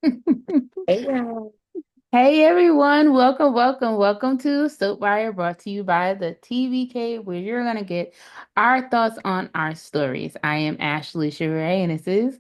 Hey, girl. Hey everyone, welcome to Soapwire, brought to you by the TVK, where you're gonna get our thoughts on our stories. I am Ashley Sheree, and this is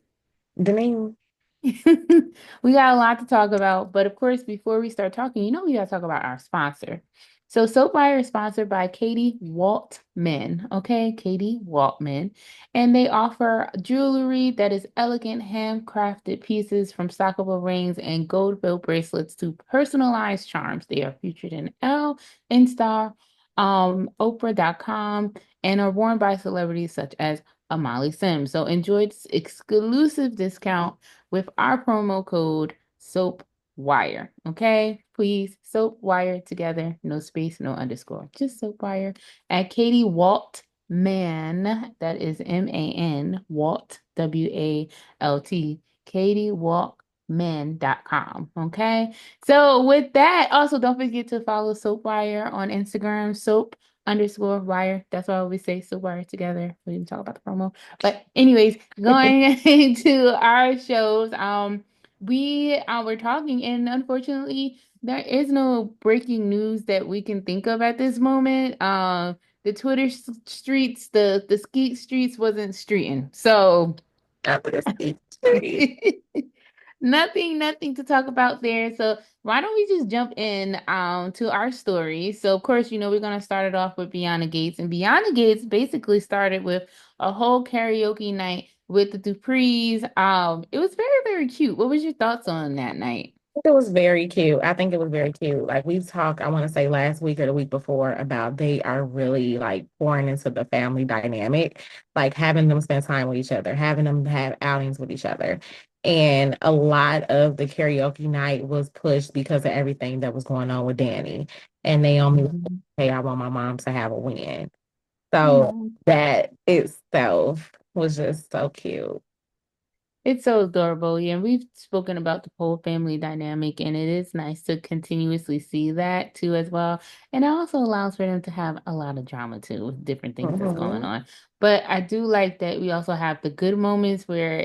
Deneen. we got a lot to talk about, but of course, before we start talking, we got to talk about our sponsor. So, Soapwire is sponsored by Katie Waltman. Okay, Katie Waltman. And they offer jewelry that is elegant, handcrafted pieces from stockable rings and gold-filled bracelets to personalized charms. They are featured in Elle, InStar, Oprah.com, and are worn by celebrities such as Amali Sims. So, enjoy this exclusive discount with our promo code SOAPWIRE. Okay, please, SOAPWIRE together, no space, no underscore, just SOAPWIRE at Katie Waltman. That is MAN, Walt, WALT, Katie Waltman.com. Okay, so with that, also don't forget to follow SOAPWIRE on Instagram, soap_wire. That's why we say SOAPWIRE together. We didn't talk about the promo. But anyways, going into our shows, we were talking, and unfortunately, there is no breaking news that we can think of at this moment. The Twitter streets, the skeet streets wasn't streeting, so After this history. nothing to talk about there. So why don't we just jump in to our story? So of course, we're gonna start it off with Beyond the Gates. And Beyond the Gates basically started with a whole karaoke night with the Duprees. It was very, very cute. What was your thoughts on that night? It was very cute. I think it was very cute. Like we've talked, I want to say last week or the week before about they are really like pouring into the family dynamic, like having them spend time with each other, having them have outings with each other. And a lot of the karaoke night was pushed because of everything that was going on with Danny. And Naomi was like, Mhm. hey, I want my mom to have a win. So Aw. that itself was just so cute. It's so adorable. Yeah, and we've spoken about the whole family dynamic, and it is nice to continuously see that too as well. And it also allows for them to have a lot of drama too with different things that's going Mhm. on. But I do like that we also have the good moments where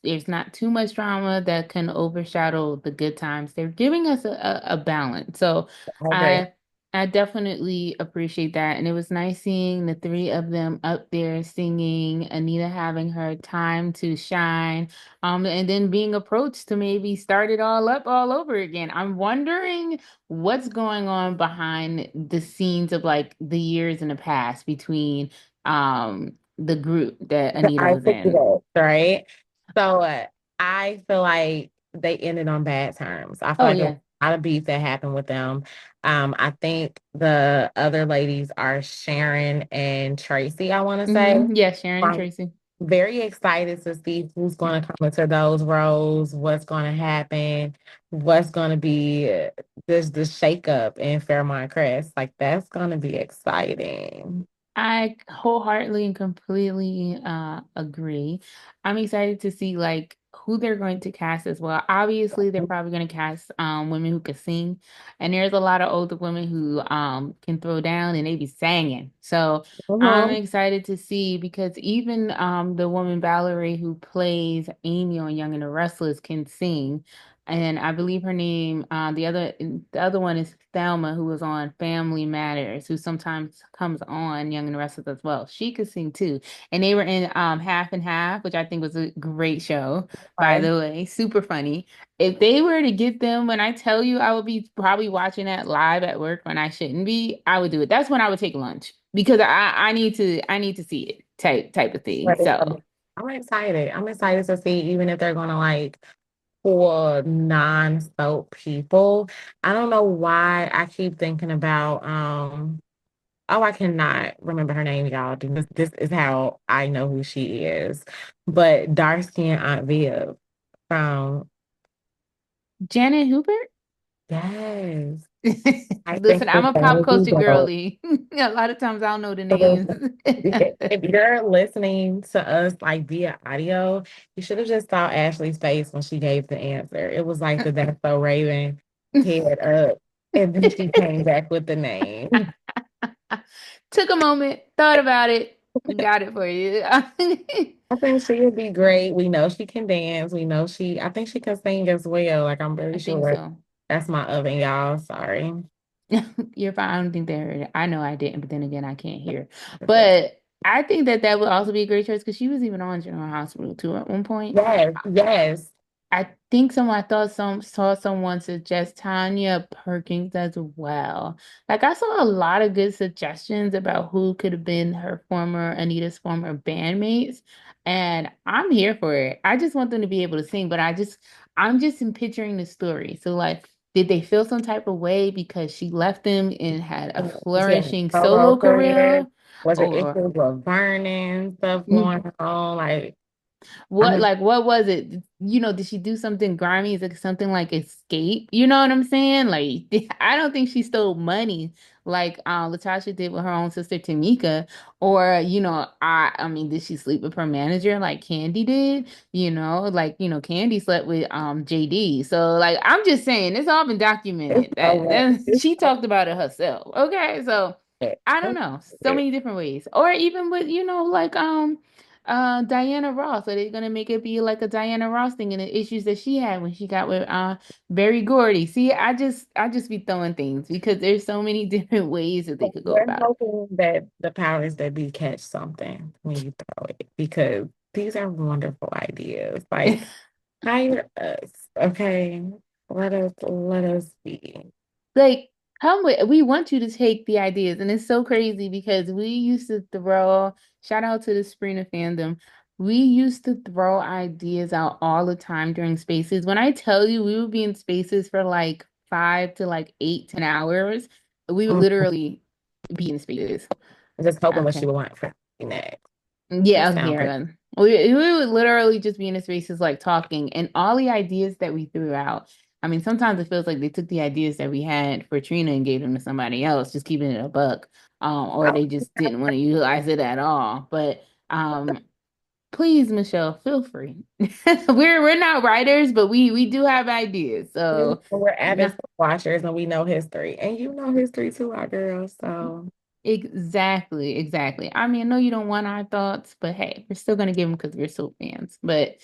there's not too much drama that can overshadow the good times. They're giving us a balance. So I agree. I I definitely appreciate that. And it was nice seeing the three of them up there singing, Anita having her time to shine, and then being approached to maybe start it all up all over again. I'm wondering what's going on behind the scenes of like the years in the past between the group that The Anita was Isaac in. Road, right? So I feel like they ended on bad terms. I feel Oh like it was yeah. a lot of beef that happened with them. I think the other ladies are Sharon and Tracy, I want to say. Yeah, Sharon and I'm Tracy. very excited to see who's going to come into those roles, what's going to happen, what's going to be the shakeup in Fairmont Crest. Like that's going to be exciting. I wholeheartedly and completely agree. I'm excited to see like who they're going to cast as well. Obviously, they're probably going to cast women who can sing, and there's a lot of older women who can throw down and they be singing. So I'm Mhm. excited to see because even the woman Valerie who plays Amy on Young and the Restless can sing. And I believe her name, the other one is Thelma, who was on Family Matters, who sometimes comes on Young and the Restless as well. She could sing too. And they were in Half and Half, which I think was a great show, by Right. the way. Super funny. If they were to get them, when I tell you I would be probably watching that live at work when I shouldn't be, I would do it. That's when I would take lunch because I need to see it type of thing. Right. So I'm excited. I'm excited to see even if they're gonna like pull non-soap people. I don't know why I keep thinking about oh, I cannot remember her name, y'all. This is how I know who she is. But dark skin Aunt Viv from Janet Hubert? yes. I think Listen, I'm her a pop name is culture Vivo. girly. A lot of times I don't know the names. If you're listening to us like via audio, you should have just saw Ashley's face when she gave the answer. It was like the That's So Raven head up, and then she came back with the name. Took a moment, thought about it. Got it for you. I think she would be great. We know she can dance. We know I think she can sing as well. Like, I'm I pretty think sure so. that's my oven, y'all. Sorry. You're fine. I don't think they heard it. I know I didn't, but then again, I can't hear. Okay. But I think that that would also be a great choice because she was even on General Hospital too at one point. Yes, yes. I think I thought saw someone suggest Tanya Perkins as well. Like I saw a lot of good suggestions about who could have been her former Anita's former bandmates, and I'm here for it. I just want them to be able to sing, but I'm just in picturing the story. So like, did they feel some type of way because she left them and had a She had a flourishing solo solo career. career, Was it or issues with burning stuff going on? Like, I what mean, like what was it? You know, did she do something grimy? Is it something like escape? You know what I'm saying? Like I don't think she stole money like Latasha did with her own sister Tamika. Or, you know, I mean, did she sleep with her manager like Candy did? You know, like, you know, Candy slept with JD. So like I'm just saying it's all been it's documented. so That, much. that It's she so talked about it herself. Okay, so much. I don't know. So many different ways. Or even with, you know, like Diana Ross. Are they gonna make it be like a Diana Ross thing and the issues that she had when she got with Berry Gordy? See, I just be throwing things because there's so many different ways that they could go We're about it. hoping that the powers that be catch something when you throw it because these are wonderful ideas. Like, hire us, okay? Let us be. Like, come with, we want you to take the ideas. And it's so crazy because we used to throw, shout out to the Sprina fandom. We used to throw ideas out all the time during spaces. When I tell you we would be in spaces for like 5 to like 8, 10 hours, we would Mm, literally be in spaces. just hoping what Okay. she would want for next. That Yeah, sound here. pretty. Then. We would literally just be in the spaces like talking and all the ideas that we threw out. I mean, sometimes it feels like they took the ideas that we had for Trina and gave them to somebody else, just keeping it a buck. Or Oh, they just didn't want to utilize it at all. But please, Michelle, feel free. We're not writers, but we do have ideas. So we're avid no. watchers and we know history, and you know history too, our girls. So Exactly, exactly. I mean, I know you don't want our thoughts, but hey, we're still gonna give them because we're so fans. But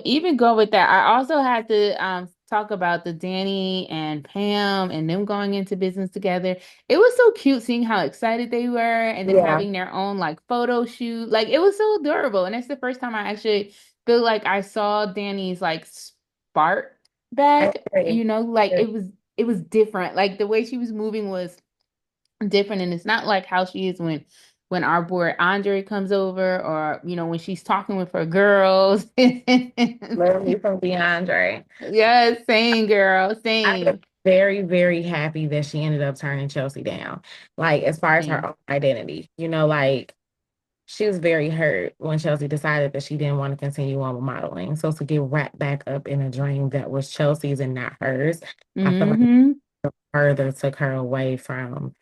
even go with that, I also had to talk about the Danny and Pam and them going into business together. It was so cute seeing how excited they were and them yeah, having their own like photo shoot. Like it was so adorable. And it's the first time I actually feel like I saw Danny's like spark I back, agree. you know, like it was different. Like the way she was moving was different, and it's not like how she is when our boy Andre comes over, or you know when she's talking with her girls. Literally from DeAndre. Yeah, same girl, I was same, very, very happy that she ended up turning Chelsea down. Like, as far as her same. own identity, like she was very hurt when Chelsea decided that she didn't want to continue on with modeling. So to get wrapped back up in a dream that was Chelsea's and not hers, I feel like Hmm. it further took her away from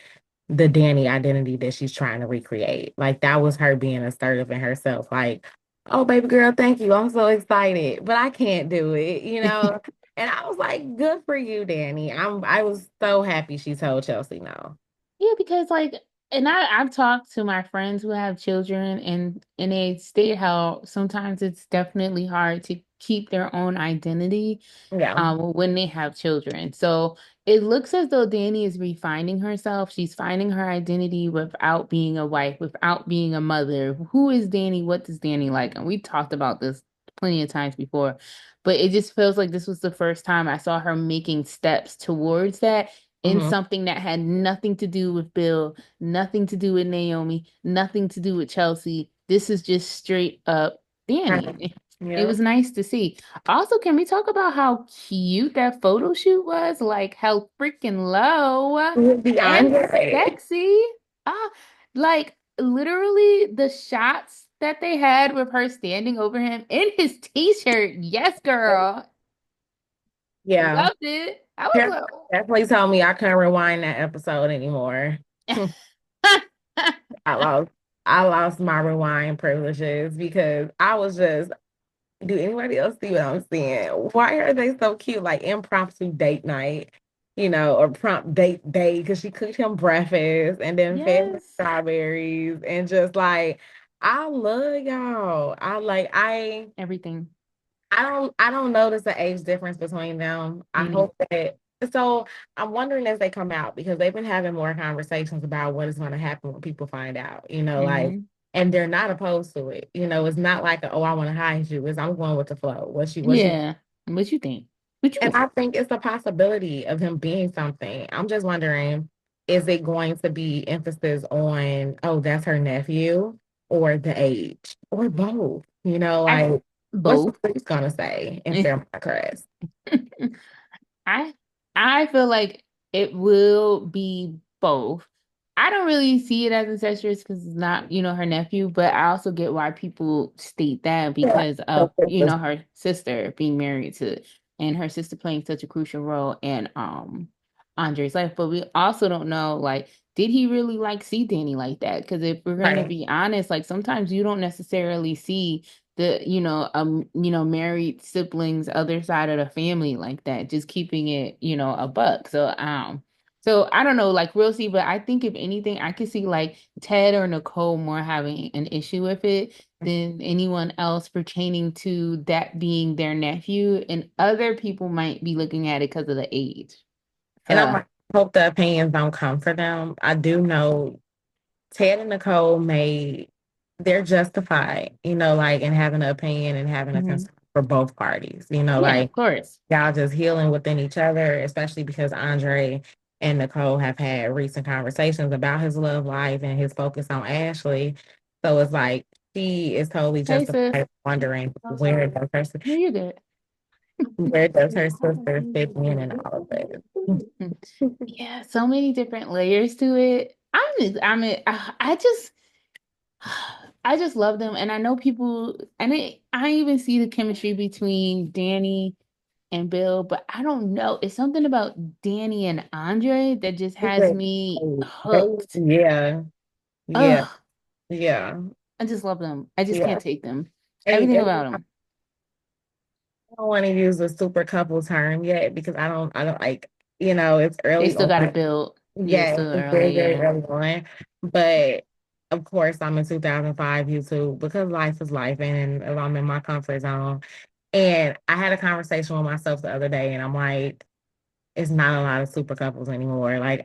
the Danny identity that she's trying to recreate. Like that was her being assertive in herself. Like, oh baby girl, thank you. I'm so excited, but I can't do it. And I was like, good for you, Danny. I was so happy she told Chelsea no. Yeah, because like, and I've talked to my friends who have children, and they state how sometimes it's definitely hard to keep their own identity Yeah. when they have children. So it looks as though Danny is refining herself. She's finding her identity without being a wife, without being a mother. Who is Danny? What does Danny like? And we talked about this plenty of times before, but it just feels like this was the first time I saw her making steps towards that in Hmm. something that had nothing to do with Bill, nothing to do with Naomi, nothing to do with Chelsea. This is just straight up Danny. It Yeah. was nice to see. Also, can we talk about how cute that photo shoot was? Like how freaking low With and DeAndre. sexy. Ah, like literally the shots that they had with her standing over him in his t-shirt. Yes, girl. Yeah. Loved it. I Parents was definitely told me I couldn't rewind that episode anymore. like, I lost I lost my rewind privileges because I was just, do anybody else see what I'm seeing? Why are they so cute? Like impromptu date night. or prompt date day because she cooked him breakfast and then fed him Yes. strawberries and just like I love y'all. Everything. I don't notice the age difference between them. I Me neither. hope that so I'm wondering as they come out because they've been having more conversations about what is going to happen when people find out, like Hmm. and they're not opposed to it. It's not like oh, I want to hide you. It's I'm going with the flow. What she Yeah. What you think? What you and think? I think it's a possibility of him being something. I'm just wondering, is it going to be emphasis on, oh, that's her nephew, or the age, or both? I Like, what's the both. police gonna say if they're my crest? I I feel like it will be both. I don't really see it as incestuous because it's not, her nephew, but I also get why people state that Yeah. because of, her sister being married to and her sister playing such a crucial role in Andre's life. But we also don't know, like, did he really like see Danny like that? Because if we're gonna Right. be honest, like sometimes you don't necessarily see married siblings other side of the family like that, just keeping it, a buck. So I don't know, like we'll see, but I think if anything I could see like Ted or Nicole more having an issue with it than anyone else pertaining to that being their nephew, and other people might be looking at it because of the age. And So hope the opinions don't come for them. I do know Ted and Nicole they're justified, like in having an opinion and having a mhm. concern for both parties, Yeah, of like course. y'all just healing within each other, especially because Andre and Nicole have had recent conversations about his love life and his focus on Ashley. So it's like she is totally Hey sis. justified wondering No, you're good. where does her sister fit in all of this. Yeah, so many different layers to it. I just love them, and I know people, and I even see the chemistry between Danny and Bill, but I don't know. It's something about Danny and Andre that just has me hooked. Yeah, yeah, Ugh, yeah, I just love them. I just yeah. can't take them. Everything And about them. I don't want to use the super couple term yet because I don't like, it's They early still got to on. build. Yeah, it's Yeah, still it's very, early. very Yeah. early on. But of course, I'm in 2005 YouTube because life is life and I'm in my comfort zone. And I had a conversation with myself the other day and I'm like, it's not a lot of super couples anymore. I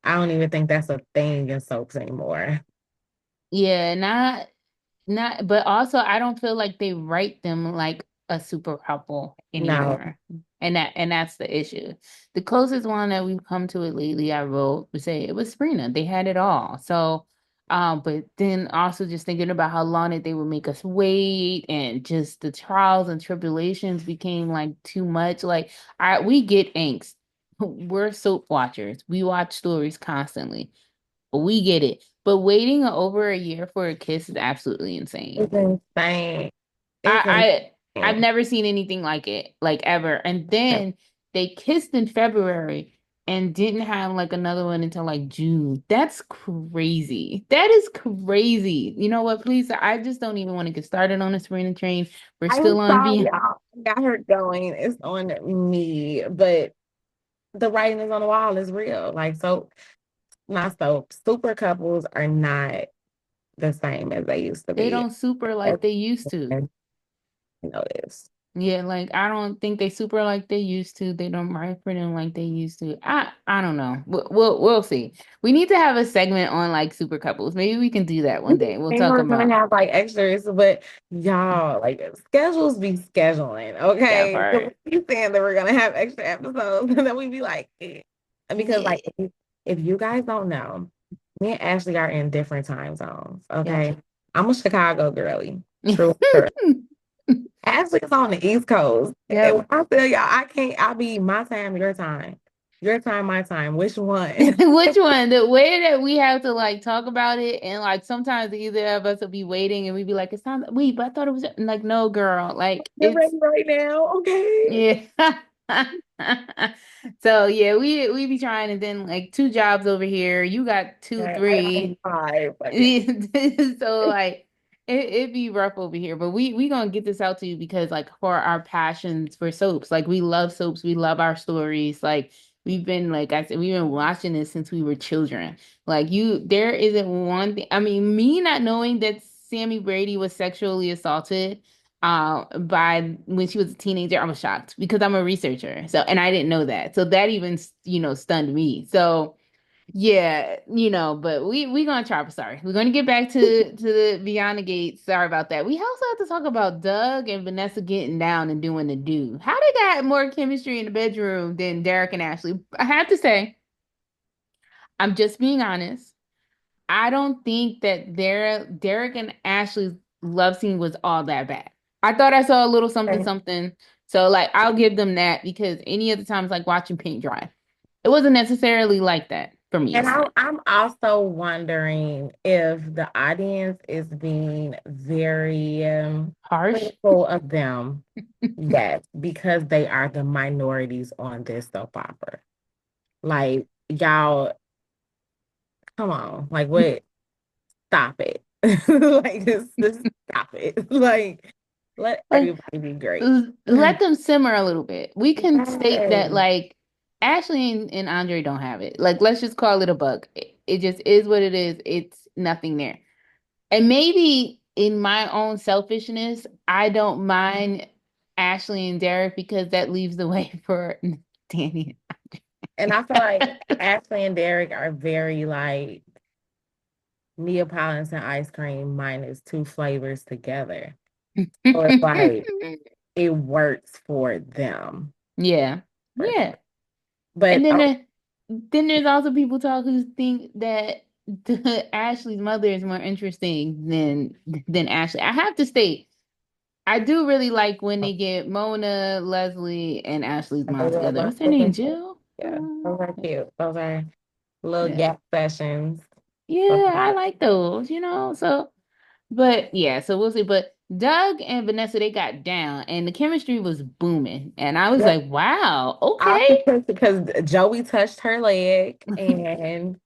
don't even think that's a thing in soaps anymore. Yeah, not, but also I don't feel like they write them like a super couple No. anymore. And that's the issue. The closest one that we've come to it lately, I wrote, would say it was Sabrina. They had it all. So, but then also just thinking about how long that they would make us wait, and just the trials and tribulations became like too much. Like we get angst. We're soap watchers. We watch stories constantly. We get it. But waiting over a year for a kiss is absolutely insane. It's insane. It's I've insane. never seen anything like it, like ever. And then they kissed in February and didn't have like another one until like June. That's crazy. That is crazy. You know what? Please, I just don't even want to get started on the Serena train. We're I'm still on sorry, V. y'all. Got her going. It's on me, but the writing is on the wall is real. Like so, not so. Super couples are not the same as they used to They be. don't super like they used to. This. Yeah, like I don't think they super like they used to. They don't write for them like they used to. I don't know. We'll see. We need to have a segment on like super couples. Maybe we can do that one day. We'll And talk we're gonna about have like extras, but y'all like schedules be scheduling, that okay? So part. we keep saying that we're gonna have extra episodes, and then we be like, eh. Because like Yeah. if you guys don't know, me and Ashley are in different time zones, Yep. okay? I'm a Chicago girly, true. Ashley's on the East Coast. And Yep. when I tell y'all, I'll be my time, your time. Your time, my time. Which one? Which one? The way that we have to like talk about it, and like sometimes either of us will be waiting and we be like, it's time. Wait, but I thought it was like, no, girl. Like Get it's ready right now, okay? yeah. So yeah, we be trying, and then like two jobs over here. You got two, Okay, I got three. five. Okay. So like It'd be rough over here, but we gonna get this out to you because like for our passions for soaps, like we love soaps, we love our stories. Like we've been like I said, we've been watching this since we were children. Like there isn't one thing. I mean, me not knowing that Sammy Brady was sexually assaulted by when she was a teenager, I was shocked because I'm a researcher. So and I didn't know that. So that even stunned me. So yeah, but we gonna try. Sorry, we're gonna get back to the Beyond the Gate. Sorry about that. We also have to talk about Doug and Vanessa getting down and doing the do. How they got more chemistry in the bedroom than Derek and Ashley? I have to say, I'm just being honest. I don't think that their Derek and Ashley's love scene was all that bad. I thought I saw a little something And something. So like I'll give them that because any other times like watching paint dry. It wasn't necessarily like that for me. I'm also wondering if the audience is being very Harsh. critical of them. Yes, because they are the minorities on this soap opera. Like, y'all, come on. Like, what? Stop it. Like, just stop it. Like, let Like, everybody be great. let them simmer a little bit. We can state that Yes. like Ashley and Andre don't have it. Like, let's just call it a bug. It just is what it is. It's nothing there. And maybe in my own selfishness, I don't mind Ashley and Derek because that leaves the way for Danny. And I feel like Ashley and Derek are very like Neapolitan ice cream minus two flavors together. So it's like it works for them. Yeah. For Yeah. And But then there's also people talk who think that Ashley's mother is more interesting than Ashley. I have to state, I do really like when they get Mona, Leslie, and Ashley's mom together. What's her name? Jill? yeah, those are cute. Those are little Yeah. gap sessions. Yeah, I like those. So but yeah, so we'll see. But Doug and Vanessa, they got down and the chemistry was booming. And I was Yeah, like, wow, all okay. because Joey touched her leg and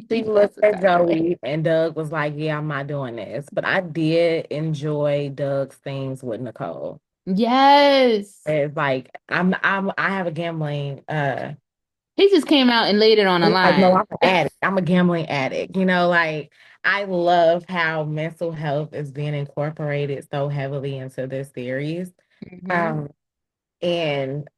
she looked Vanessa at touched her leg. Joey and Doug was like, yeah, I'm not doing this. But I did enjoy Doug's things with Nicole. Yes. It's like I have a gambling He just came out and laid it on the like no, line. I'm an addict. I'm a gambling addict. Like I love how mental health is being incorporated so heavily into this series. Hmm. Um and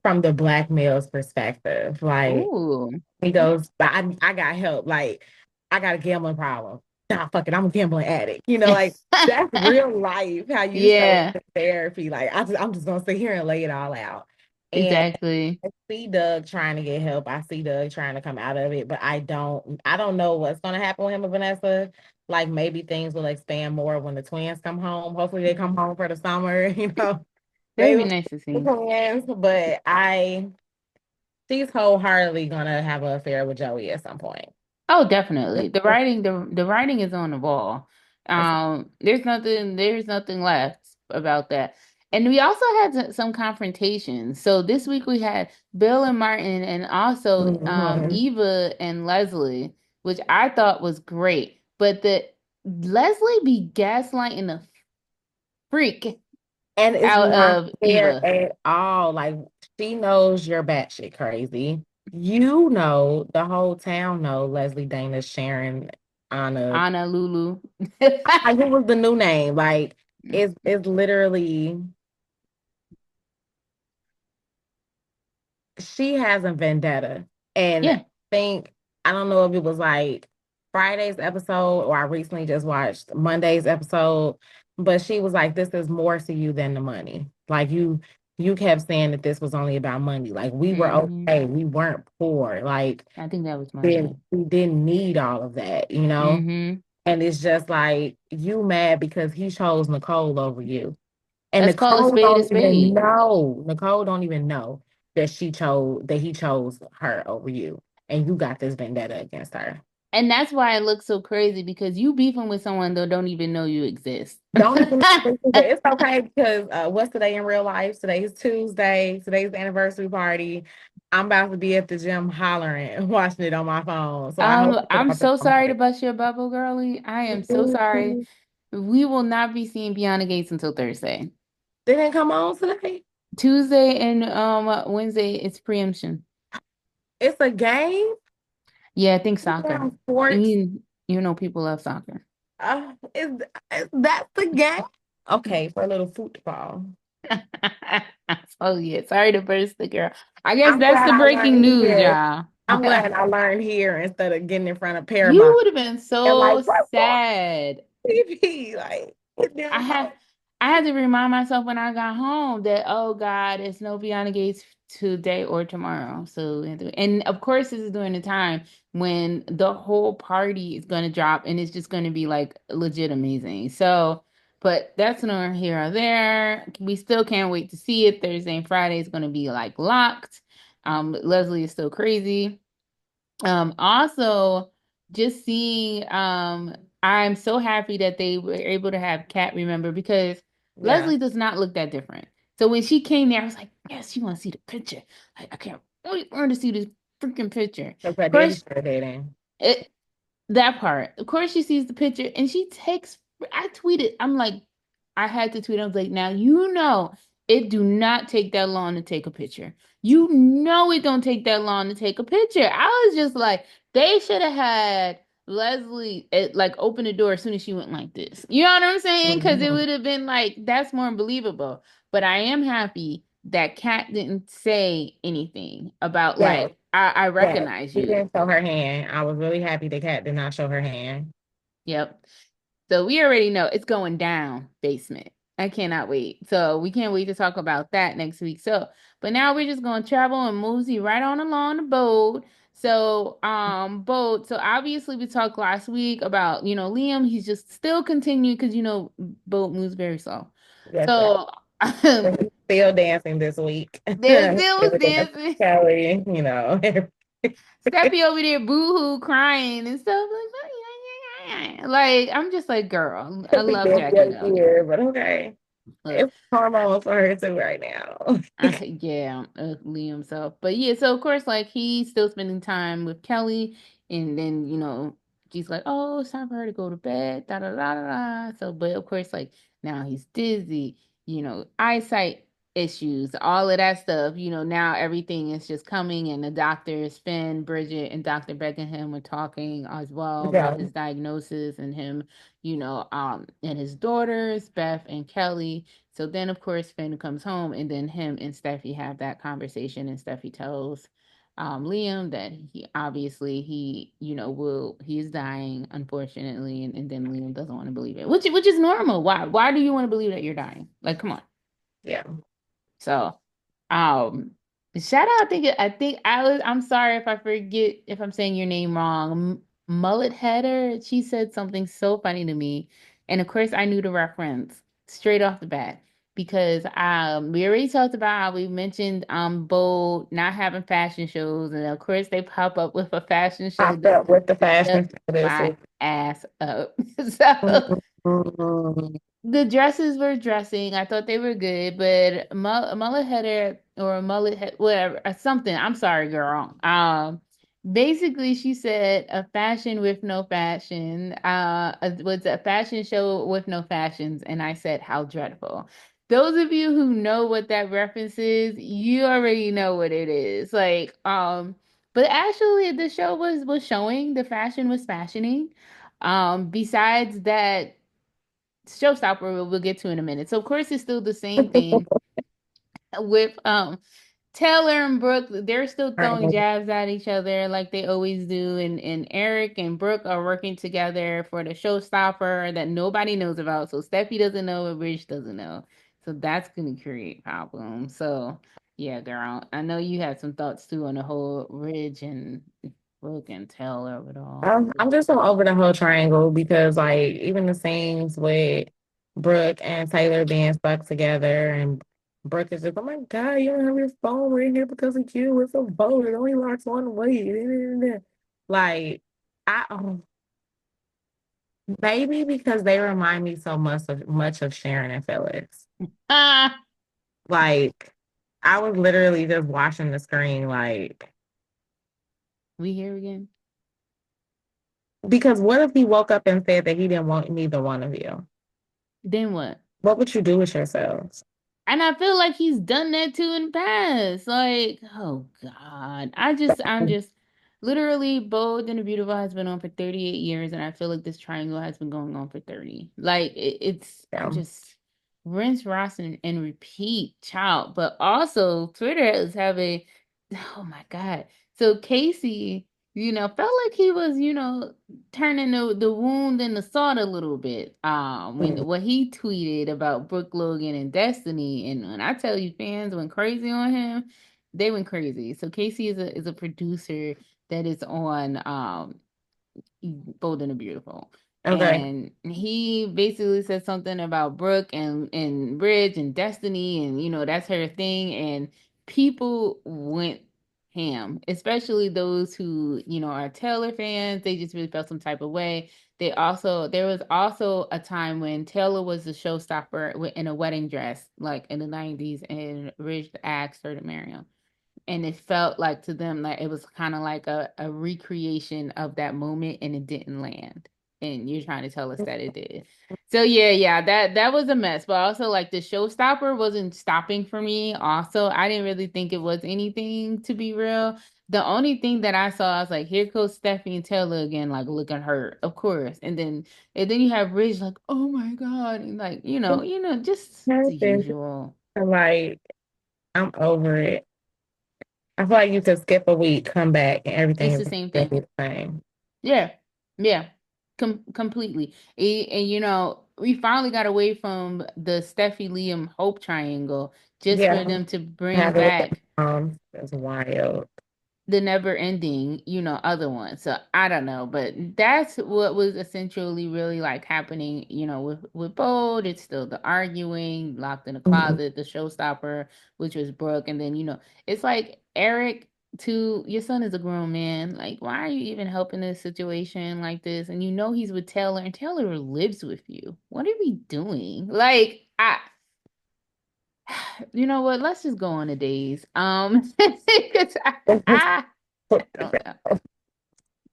from the black male's perspective. Like Ooh. he goes, I got help. Like I got a gambling problem. Nah, fuck it, I'm a gambling addict. Like that's real life. How you show up Yeah, in therapy. Like I'm just gonna sit here and lay it all out. And exactly. I see Doug trying to get help. I see Doug trying to come out of it, but I don't know what's gonna happen with him and Vanessa. Like maybe things will expand more when the twins come home. Hopefully they come Mhm. home for the summer, That'd maybe be with nice to the see. twins. But she's wholeheartedly gonna have an affair with Joey at some point. Oh, definitely. The writing is on the wall. There's nothing left about that. And we also had some confrontations. So this week we had Bill and Martin and also Mhm. Eva and Leslie, which I thought was great. But the Leslie be gaslighting the freak And it's out not of fair Eva. at all. Like she knows you're batshit crazy. The whole town know Leslie Dana's Sharon Anna. Anna Lulu. Like what was the new name? Like it's literally she has a vendetta. And Yeah. I don't know if it was like Friday's episode or I recently just watched Monday's episode, but she was like, this is more to you than the money. Like you kept saying that this was only about money. Like we were Hmm. okay. We weren't poor. Like I think that was Monday. we didn't need all of that. Hmm. And it's just like you mad because he chose Nicole over you. And Let's call a Nicole spade a don't even spade. know. Nicole don't even know that he chose her over you. And you got this vendetta against her. And that's why it looks so crazy because you beefing with someone that don't even know you exist. Don't even it's okay because what's today in real life? Today's Tuesday. Today's the anniversary party. I'm about to be at the gym hollering, watching it on my phone. So I hope you get I'm off the so sorry to phone. bust your bubble, girly. I am so sorry. We will not be seeing Beyond Gates until Thursday. They didn't come on today. Tuesday and Wednesday it's preemption. It's a game. Yeah, I think You soccer. know, sports. You know people love soccer. Is that the game? Okay, for a little football. Oh yeah, sorry to burst the girl. I guess I'm that's glad the I breaking learned news, here. y'all. I'm glad I learned here instead of getting in front of You Paramount would have been and so like, what's on sad. TV? Like, get I them had home. I had to remind myself when I got home that oh God, it's no Beyond the Gates today or tomorrow. So and of course this is during the time when the whole party is gonna drop and it's just gonna be like legit amazing. So but that's nor here or there. We still can't wait to see it. Thursday and Friday is gonna be like locked. Leslie is still crazy. Also, just seeing, I'm so happy that they were able to have Kat remember because Yeah, Leslie does not look that different. So when she came there, I was like, yes, you want to see the picture. Like, I can't wait for her to see this freaking picture. because her Of daddy course, started dating. it, that part. Of course, she sees the picture and she takes. I tweeted. I'm like, I had to tweet. I was like, now you know it do not take that long to take a picture. You know it don't take that long to take a picture. I was just like, they should have had Leslie like open the door as soon as she went like this. You know what I'm saying? Because it Mhm. would have been like that's more believable. But I am happy that Kat didn't say anything about Yeah, like I yeah. recognize She you. didn't show her hand. I was really happy the cat did not show her hand. Yep. So we already know it's going down basement. I cannot wait. So we can't wait to talk about that next week. So, but now we're just going to travel and mosey right on along the boat. So, boat. So obviously we talked last week about, Liam, he's just still continuing because, boat moves very slow. Yes, sir. So, And he's still dancing this week. they're still dancing. Kelly, Steffi over there boo-hoo crying and stuff like I'm just like, girl, I Kelly love been Jackie your though. year, but okay. Look. It's hormones for her too right now. Yeah, Liam. So, but yeah, so of course, like he's still spending time with Kelly, and then she's like, "Oh, it's time for her to go to bed." Da da da da. Da. So, but of course, like now he's dizzy, eyesight issues, all of that stuff. Now everything is just coming, and the doctors, Finn, Bridget, and Dr. Beckenham were talking as well about Yeah, his diagnosis and him, and his daughters, Beth and Kelly. So then, of course, Finn comes home, and then him and Steffi have that conversation, and Steffi tells Liam that he obviously he is dying, unfortunately, and then Liam doesn't want to believe it, which is normal. Why do you want to believe that you're dying? Like, come on. yeah. So, um, shout out. I think I'm sorry if I forget if I'm saying your name wrong. Mullet Header. She said something so funny to me, and of course I knew the reference straight off the bat because we already talked about how we mentioned Bold not having fashion shows, and of course they pop up with a fashion show Popped that up with the shut fashion for this my week. ass up. So. Mhm. The dresses were dressing. I thought they were good, but mullet header or mullet head, whatever, something. I'm sorry, girl. Basically, she said a fashion with no fashion. Was a fashion show with no fashions, and I said how dreadful. Those of you who know what that reference is, you already know what it is. Like, but actually, the show was showing the fashion was fashioning. Besides that showstopper we'll get to in a minute. So of course it's still the same thing with Taylor and Brooke. They're still throwing Right. jabs at each other like they always do, and Eric and Brooke are working together for the showstopper that nobody knows about. So Steffi doesn't know, and Rich doesn't know. So that's gonna create problems. So yeah, girl, I know you had some thoughts too on the whole Ridge and Brooke and Taylor of it all. I'm just so over the whole triangle because like even the scenes with Brooke and Taylor being stuck together and Brooke is just, oh my God, you don't have your phone right here because of you. It's a boat. It only locks one way. Like maybe because they remind me so much of Sharon and Phyllis. Ah, Like I was literally just watching the screen like we here again. because what if he woke up and said that he didn't want neither one of you? Then what? What would you do with yourselves? And I feel like he's done that too in the past. Like, oh God. I'm just literally Bold and the Beautiful has been on for 38 years, and I feel like this triangle has been going on for 30. Like I'm Yeah. just rinse, Ross, and repeat, child. But also Twitter is having, oh my God. So Casey, felt like he was, turning the wound in the salt a little bit. When Mm. what he tweeted about Brooke Logan and Destiny, and when I tell you fans went crazy on him, they went crazy. So Casey is a producer that is on Bold and the Beautiful. Okay. And he basically said something about Brooke and Bridge and Destiny, and that's her thing. And people went ham, especially those who are Taylor fans. They just really felt some type of way. There was also a time when Taylor was the showstopper in a wedding dress, like in the 90s, and Ridge asked her to marry him, and it felt like to them like it was kind of like a recreation of that moment, and it didn't land, and you're trying to tell us that it did. So yeah, that was a mess. But also, like, the showstopper wasn't stopping for me. Also, I didn't really think it was anything, to be real. The only thing that I saw, I was like, here goes Stephanie and Taylor again, like looking hurt, of course. And then you have Ridge like, oh my God, and like, just the Happens. usual. Like, I'm over it. I feel like you could skip a week, come back, and everything It's is the same gonna thing. be the same. Yeah, yeah, completely. And we finally got away from the Steffi Liam Hope triangle just for Yeah, them to bring have it with back the moms. It's wild. the never ending, other one. So I don't know, but that's what was essentially really like happening, with Bold. It's still the arguing, locked in a Mhm. closet, the showstopper, which was Brooke. And then, it's like Eric, to your son is a grown man. Like, why are you even helping this situation like this? And he's with Taylor, and Taylor lives with you. What are we doing? Like, you know what? Let's just go on a days. 'Cause I don't know.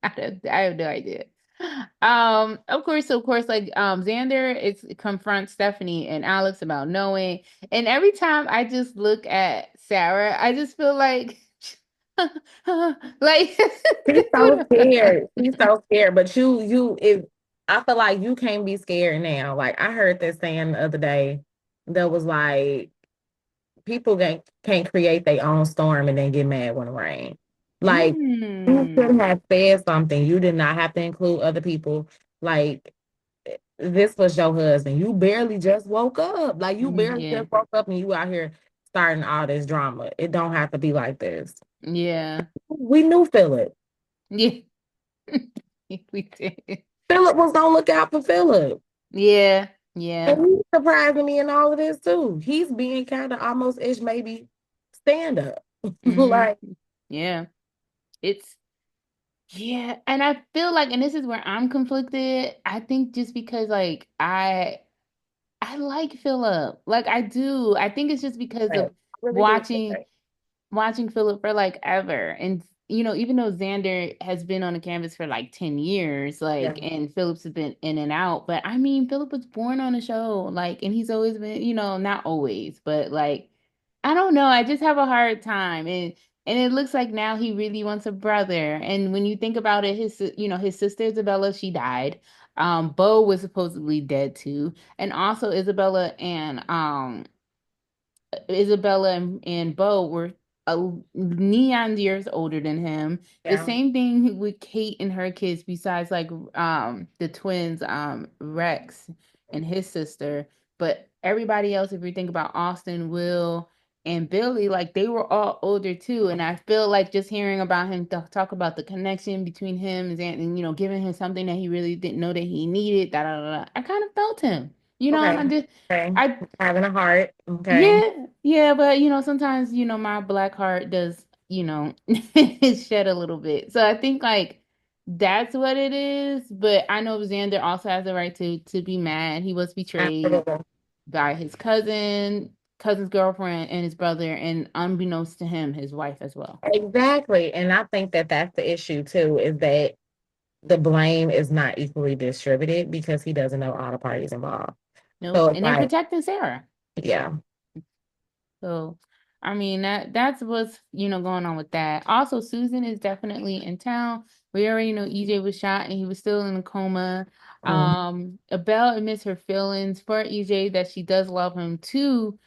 I have no idea. Of course, like Xander is confronts Stephanie and Alex about knowing, and every time I just look at Sarah, I just feel like, like, She's so scared. She's so scared. But if I feel like you can't be scared now. Like I heard this saying the other day that was like people can't create their own storm and then get mad when it rains. Like you mm, should have said something. You did not have to include other people. Like this was your husband. You barely just woke up. Like you barely yeah, just woke up and you out here starting all this drama. It don't have to be like this. yeah, We knew Philip. yeah, we did. Philip was gonna look out for Philip. Yeah, yeah, And he's surprising me in all of this too. He's being kind of almost ish maybe stand up. mm-hmm, Like yeah. It's Yeah, and I feel like, and this is where I'm conflicted. I think just because, like, I like Philip, like I do. I think it's just because I of really do. watching watching Philip for like ever. And even though Xander has been on the canvas for like 10 years, like, Yeah. and Phillips has been in and out, but I mean, Philip was born on a show, like, and he's always been, not always, but like, I don't know. I just have a hard time. And it looks like now he really wants a brother. And when you think about it, his sister Isabella, she died. Bo was supposedly dead too. And also Isabella and Bo were neon years older than him. The Yeah. same thing with Kate and her kids, besides like the twins, Rex and his sister. But everybody else, if you think about Austin, Will, and Billy, like they were all older too. And I feel like just hearing about him talk about the connection between him and giving him something that he really didn't know that he needed, da da da. I kind of felt him. Okay. I just Okay. I Having a heart. Okay. yeah, but sometimes, my black heart does, shed a little bit. So I think like that's what it is. But I know Xander also has the right to be mad. He was betrayed Absolutely. by his cousin's girlfriend, and his brother, and unbeknownst to him, his wife as well. Exactly. And I think that that's the issue too, is that the blame is not equally distributed because he doesn't know all the parties involved. Nope. So it's And then like, protecting Sarah. yeah. So, I mean that's what's going on with that. Also, Susan is definitely in town. We already know EJ was shot and he was still in a coma. Mm. Abel admits her feelings for EJ that she does love him too.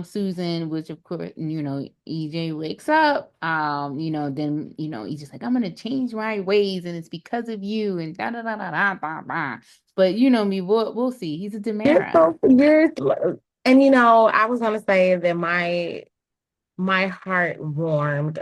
Susan, which of course, EJ wakes up. Then EJ's like, I'm gonna change my ways and it's because of you and da da da da da da da. But you know me, we'll see. He's a You're Demera. so you're and I was gonna say that my heart warmed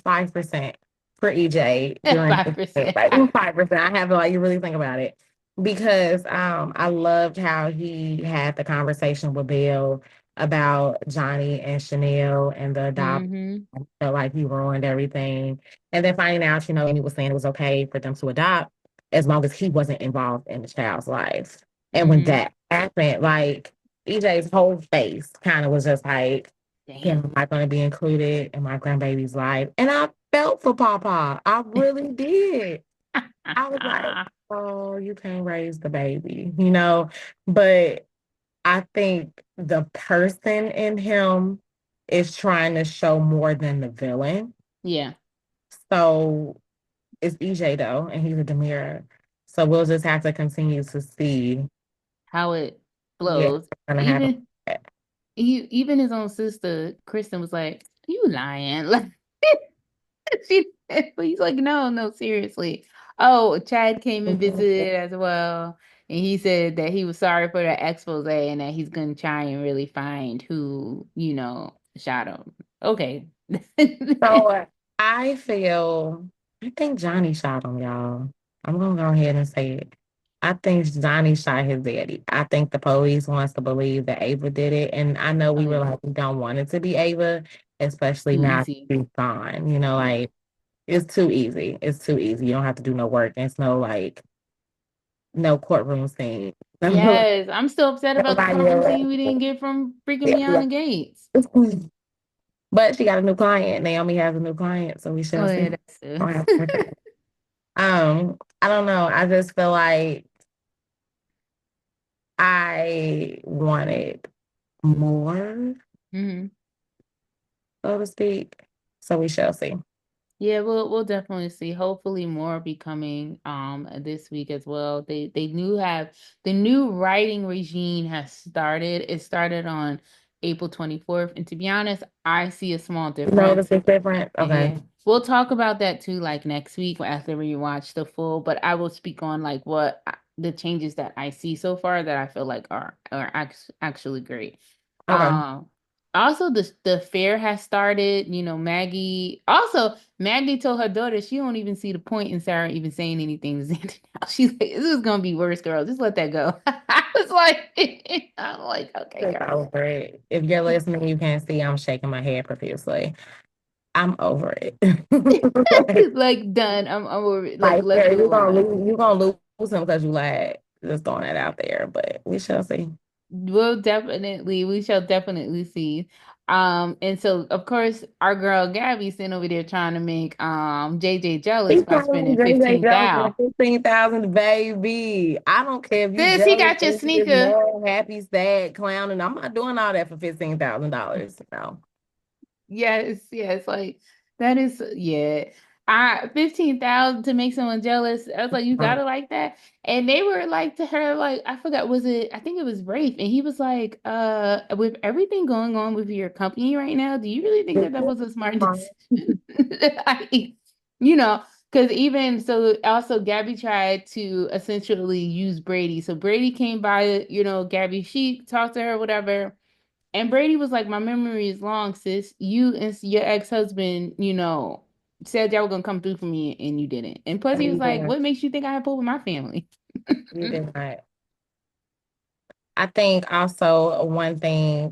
5% for EJ during this, 5%. like even 5%. I have to like you really think about it. Because I loved how he had the conversation with Bill about Johnny and Chanel and the adopt. hmm Felt like he ruined everything. And then finding out, Amy was saying it was okay for them to adopt as long as he wasn't involved in the child's life. And when hmm that happened, like EJ's whole face kind of was just like, Damn. damn, am I going to be included in my grandbaby's life? And I felt for Papa. I really did. I was like, oh, you can't raise the baby. But I think the person in him is trying to show more than the villain. Yeah, So it's EJ though, and he's a Demira. So we'll just have to continue to see. how it Yeah, flows. what's gonna happen. Even even his own sister, Kristen, was like, "You lying?" Like she, but he's like, "No, no, seriously." Oh, Chad came and visited as well, and he said that he was sorry for the expose and that he's gonna try and really find who shot him. Okay. So I feel, I think Johnny shot him, y'all. I'm gonna go ahead and say it. I think Johnny shot his daddy. I think the police wants to believe that Ava did it. And I know Oh we were yeah, like, we don't want it to be Ava, especially too now easy. she's gone. Yeah. Like it's too easy. It's too easy. You don't have to do no work. It's no like no courtroom scene. Yes, I'm still upset about the Nobody courtroom else. scene we didn't get from freaking Yeah, Beyond yeah. the Gates. But she got a new client. Naomi has a new client, so we Oh shall yeah, see. that's true. Don't have to worry about it. I don't know. I just feel like I wanted more, hmm so to speak. So we shall see. Yeah, we'll definitely see. Hopefully more be coming this week as well. They knew have the new writing regime has started. It started on April 24th. And to be honest, I see a small You notice difference. it's different? Okay. Yeah. We'll talk about that too, like next week after we watch the full, but I will speak on like the changes that I see so far that I feel like are actually great. Okay. Um, Also the fair has started, Maggie told her daughter she don't even see the point in Sarah even saying anything to Xander now. She's like, this is gonna be worse, girl. Just let that go. I was like, I'm like, okay, It's girl. over it. If you're listening, you can't see I'm shaking my head profusely. I'm over it. Like, Like done. I'm over it. Like like let's you're move gonna on. lose, you're gonna lose him because you lied. Just throwing that out there, but we shall see. We shall definitely see. And so of course our girl Gabby's sitting over there trying to make JJ jealous He's by telling spending JJ Jones for 15,000. 15,000, baby. I don't care if you Sis, he jealous, got your if you just sneaker. mad, happy, sad, clowning. I'm not doing all that for $15,000. No. Yes, yes, like that is yeah. I 15,000 to make someone jealous. I was like, you Um, gotta like that. And they were like to her, like, I forgot, I think it was Rafe. And he was like, with everything going on with your company right now, do you really think that that was a smart decision? I, you know, because even so, also Gabby tried to essentially use Brady. So Brady came by, Gabby, she talked to her, whatever. And Brady was like, my memory is long, sis. You and your ex-husband, said y'all were gonna come through for me and you didn't. And plus he was you like, did. what makes you think I had pulled with my family? You did not. I think also one thing,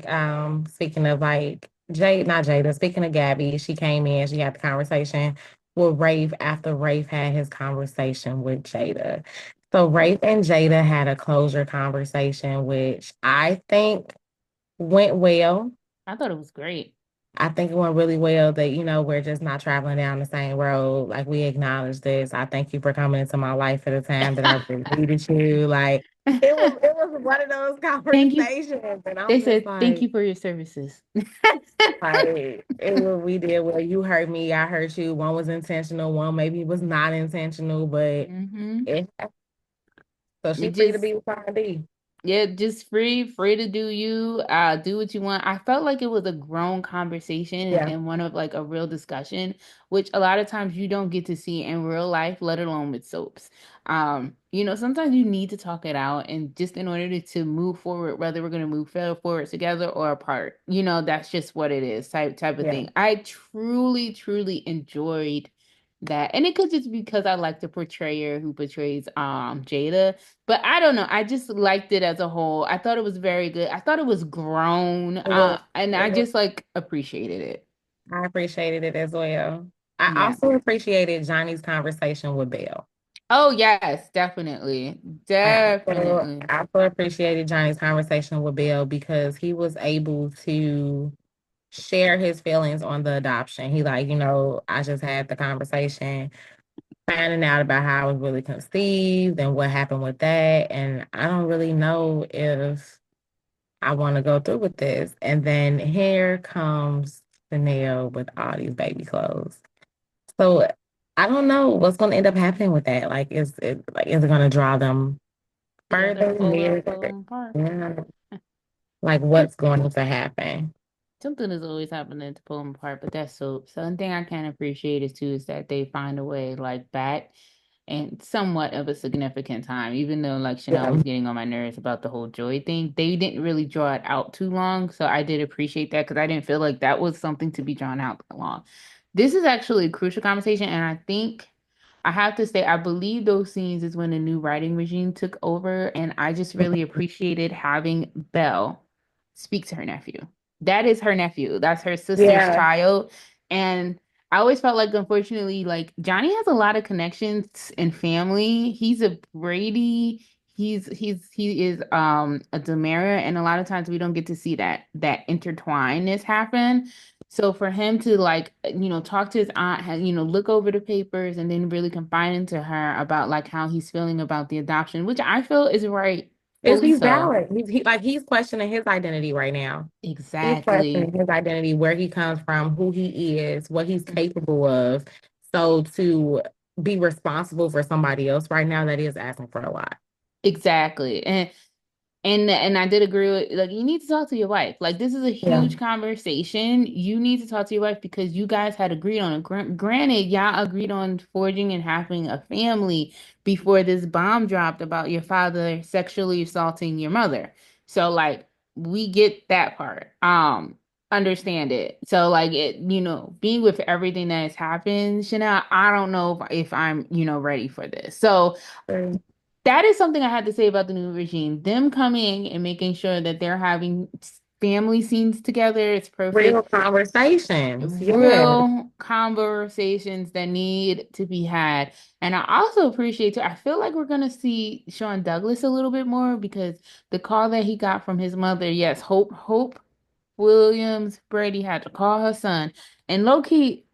speaking of like not Jada, speaking of Gabby, she came in, she had the conversation with Rafe after Rafe had his conversation with Jada. So Rafe and Jada had a closure conversation, which I think went well. I thought it was great. I think it went really well that, we're just not traveling down the same road. Like we acknowledge this. I thank you for coming into my life at a time that I really needed you. Like it was one of those Thank you. conversations, and They I'm just said, thank like, you for your services. it was we did well. You hurt me, I hurt you. One was intentional, one maybe was not intentional, but Hmm. it. So It she free to just be with D. Yeah, just free to do you, do what you want. I felt like it was a grown conversation Yeah, and one of like a real discussion, which a lot of times you don't get to see in real life, let alone with soaps. Sometimes you need to talk it out and just in order to move forward, whether we're going to move forward together or apart. That's just what it is, type of yeah. thing. I truly, truly enjoyed that. And it could just be because I like the portrayer who portrays Jada. But I don't know. I just liked it as a whole. I thought it was very good. I thought it was grown. It was, And I it was, just like appreciated it. I appreciated it as well. I Yeah. also appreciated Johnny's conversation with Bill. Oh, yes, definitely. Definitely. I also appreciated Johnny's conversation with Bill because he was able to share his feelings on the adoption. He like, I just had the conversation, finding out about how I was really conceived and what happened with that. And I don't really know if I want to go through with this. And then here comes Chanel with all these baby clothes. So I don't know what's going to end up happening with that. Is it going to draw them Together, further, pull near? them apart. Yeah. Like what's going to happen? Something is always happening to pull them apart, but that's so one thing I can appreciate is too is that they find a way like back and somewhat of a significant time, even though like Chanel Yeah. was getting on my nerves about the whole joy thing, they didn't really draw it out too long. So I did appreciate that because I didn't feel like that was something to be drawn out that long. This is actually a crucial conversation, and I think I have to say I believe those scenes is when the new writing regime took over, and I just really appreciated having Belle speak to her nephew. That is her nephew. That's her sister's Yeah. child. And I always felt like, unfortunately, like Johnny has a lot of connections and family. He's a Brady. He is a Demara, and a lot of times we don't get to see that intertwinedness happen. So for him to like, talk to his aunt, look over the papers and then really confide into her about like how he's feeling about the adoption, which I feel is right, Is fully he's so. valid. He's questioning his identity right now. He's questioning Exactly. his identity, where he comes from, who he is, what he's capable of. So to be responsible for somebody else right now, that is asking for a lot. Exactly. And I did agree with like you need to talk to your wife. Like this is a Yeah. huge conversation. You need to talk to your wife because you guys had agreed on it. Granted, y'all agreed on forging and having a family before this bomb dropped about your father sexually assaulting your mother. So like we get that part. Understand it. So like being with everything that has happened, Chanel, I don't know if I'm, ready for this. So that is something I had to say about the new regime. Them coming and making sure that they're having family scenes together. It's Real perfect. conversations. Yeah. Real conversations that need to be had. And I also appreciate too, I feel like we're gonna see Sean Douglas a little bit more because the call that he got from his mother, yes, Hope Williams Brady had to call her son. And low key,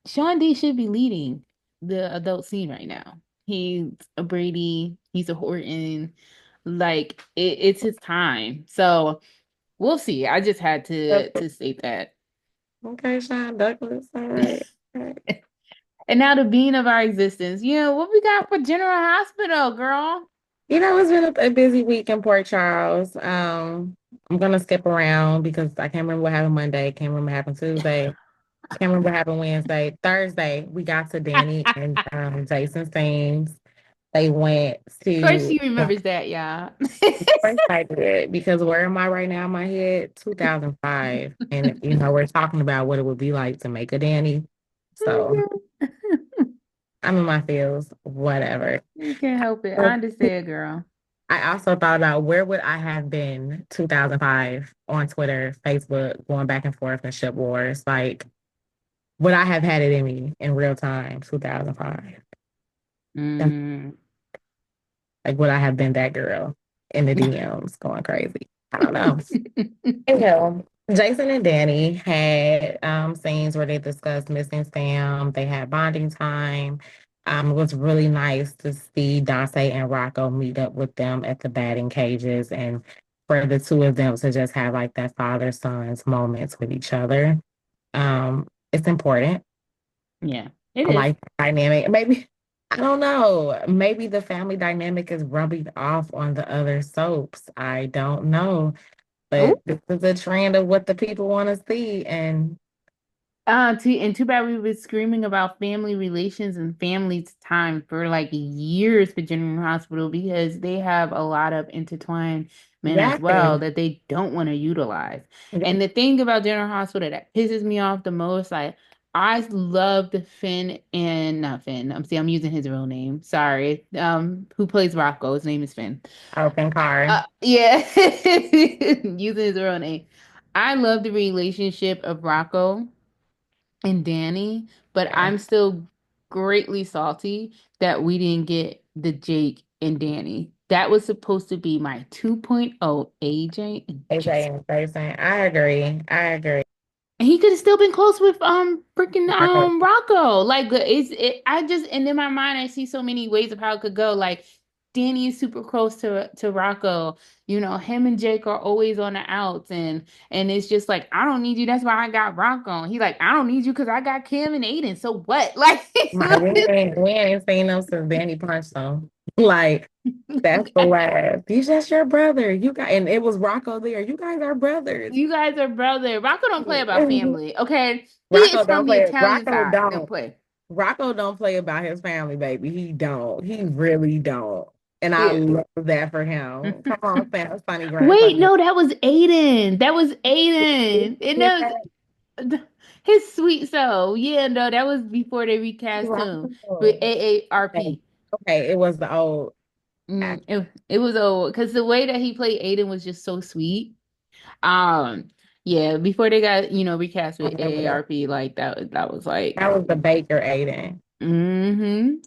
Sean D should be leading the adult scene right now. He's a Brady, he's a Horton. Like it's his time. So we'll see. I just had to state that. Okay, Sean Douglas. All right. All right. And now the being of our existence. What we got for General Hospital, girl? It's been a busy week in Port Charles. I'm gonna skip around because I can't remember what happened Monday, can't remember what happened Tuesday, can't remember what happened Wednesday. Thursday, we got to Danny and Jason's things. They went Of course to she remembers that, y'all. first I did because where am I right now in my head? 2005. And we're talking about what it would be like to make a Danny. So I'm in my feels, whatever. You can't help it. I But understand, girl. I also thought about where would I have been 2005 on Twitter, Facebook, going back and forth in ship wars. Like, would I have had it in me in real time, 2005? Mm. Like, would I have been that girl in the DMs going crazy? I don't know. Anyhow, Jason and Danny had scenes where they discussed missing Sam. They had bonding time. It was really nice to see Dante and Rocco meet up with them at the batting cages and for the two of them to just have like that father sons moments with each other. It's important. Yeah, it I is. like the dynamic. Maybe I don't know. Maybe the family dynamic is rubbing off on the other soaps. I don't know. Oh, But this is a trend of what the people want to see. And too bad we were screaming about family relations and family time for like years for General Hospital because they have a lot of intertwined men as well exactly. that they don't want to utilize. Yeah. And the thing about General Hospital that pisses me off the most, like I loved Finn and not Finn. I'm using his real name. Sorry. Who plays Rocco? His name is Finn. Open car. Yeah, using his real name. I love the relationship of Rocco and Danny, but Yeah. I'm still greatly salty that we didn't get the Jake and Danny. That was supposed to be my 2.0 AJ and AJ Jessica. and Grayson. I agree. I agree. And he could have still been close with freaking Marco, Rocco. Like I just and in my mind I see so many ways of how it could go. Like Danny is super close to Rocco. You know, him and Jake are always on the outs and it's just like I don't need you. That's why I got Rocco. And he like, I don't need you because I got Kim and Aiden. So what? Like we ain't seen them since Danny punched them. Like, that's the last. He's just your brother. You got, and it was Rocco there. You guys are brothers. you guys are brother. Rocco don't play about family. Okay. He is Rocco from don't the play. Italian Rocco side. Don't don't. play. Rocco don't play about his family, baby. He don't. He really don't. And I Yeah. love that for him. Come on, Sam, funny Wait, grandson. no, that was Aiden. That was Aiden. And Yeah, that was his sweet soul. Yeah, no, that was before they recast him with Rocco. Okay, AARP. okay. It was the old actor. It was old because the way that he played Aiden was just so sweet. Um, yeah, before they got, recast I with remember that. AARP, like that was like That was the Baker Aiden. Woo,